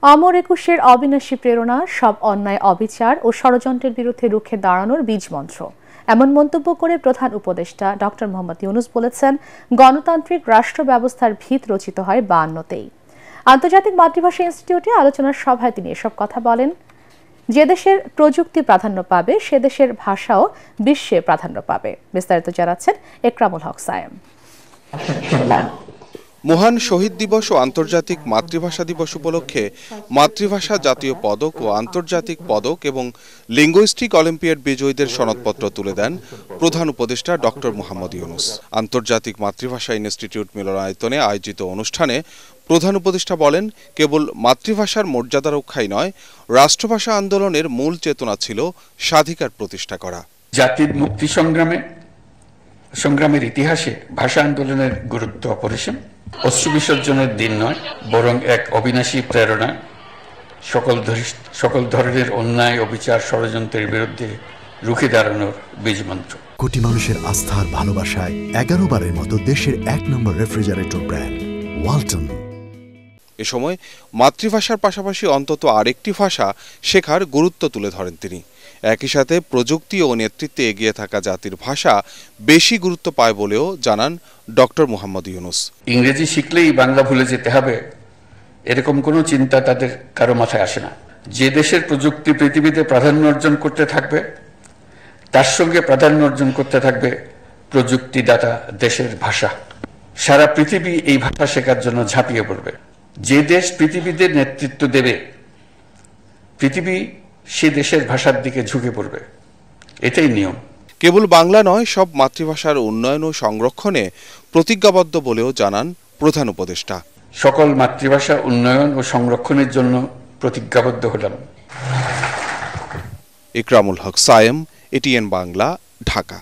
অমর একুশের অবিনাশী প্রেরণা সব অন্যায় অবিচার ও ষড়যন্ত্রের বিরুদ্ধে রুখে দাঁড়ানোর বীজমন্ত্র, এমন মন্তব্য করে প্রধান উপদেষ্টা ডক্টর মোহাম্মদ ইউনূস বলেছেন, গণতান্ত্রিক রাষ্ট্র ব্যবস্থার ভিত রচিত হয় 52তেই। আন্তর্জাতিক মাতৃভাষা ইনস্টিটিউটে আলোচনার সভায় তিনি এসব কথা বলেন। যে দেশের প্রযুক্তি প্রাধান্য পাবে সে দেশের ভাষাও বিশ্বে প্রাধান্য পাবে। বিস্তারিত জানাচ্ছেন একরামুল হক সায়েম। মহান শহীদ দিবস ও আন্তর্জাতিক মাতৃভাষা দিবস উপলক্ষে মাতৃভাষা জাতীয় পদক ও আন্তর্জাতিক পদক এবং লিঙ্গুইস্টিক অলিম্পিয়াড বিজয়ীদের সনদপত্র তুলে দেন প্রধান উপদেষ্টা ডক্টর মোহাম্মদ ইউনূস। আন্তর্জাতিক মাতৃভাষা ইনস্টিটিউট মিলনায়তনে আয়োজিত অনুষ্ঠানে প্রধান উপদেষ্টা বলেন, কেবল মাতৃভাষার মর্যাদা রক্ষাই নয়, রাষ্ট্রভাষা আন্দোলনের মূল চেতনা ছিল স্বাধিকার প্রতিষ্ঠা করা। জাতির মুক্তি সংগ্রামের ইতিহাসে ভাষা আন্দোলনের গুরুত্ব অপরিসীম। অশ্রু বিসর্জনের দিন নয়, বরং এক অবিনাশী প্রেরণা, সকল ধরনের অন্যায় অবিচার ষড়যন্ত্রের বিরুদ্ধে রুখে দাঁড়ানোর বীজমন্ত্র। কোটি মানুষের আস্থার ভালোবাসায় 11 বারের মতো দেশের 1 নম্বর রেফ্রিজারেটর ব্র্যান্ড ওয়ালটন। এ সময় মাতৃভাষার পাশাপাশি অন্তত আরেকটি ভাষা শেখার গুরুত্ব তুলে ধরেন তিনি। একই সাথে প্রযুক্তি ও নেতৃত্বে এগিয়ে থাকা জাতির ভাষা বেশি গুরুত্ব পায় বলেও জানান ডক্টর মোহাম্মদ ইউনূস। ইংরেজি শিখলেই বাংলা ভুলে যেতে হবে, এরকম কোনো চিন্তা তাদের কারো মাথায় আসে না। যে দেশের প্রযুক্তি পৃথিবীতে প্রাধান্য অর্জন করতে থাকবে, তার সঙ্গে প্রাধান্য অর্জন করতে থাকবে প্রযুক্তিদাতা দেশের ভাষা। সারা পৃথিবী এই ভাষা শেখার জন্য ঝাঁপিয়ে পড়বে। যে দেশ পৃথিবীতে নেতৃত্ব দেবে, পৃথিবী সে দেশের ভাষার দিকে ঝুঁকে পড়বে, এটাই নিয়ম। কেবল বাংলা নয়, সব মাতৃভাষার উন্নয়ন ও সংরক্ষণে প্রতিজ্ঞাবদ্ধ বলেও জানান প্রধান উপদেষ্টা। সকল মাতৃভাষা উন্নয়ন ও সংরক্ষণের জন্য প্রতিজ্ঞাবদ্ধ হলাম। একরামুল হক সায়েম, এটিএন বাংলা, ঢাকা।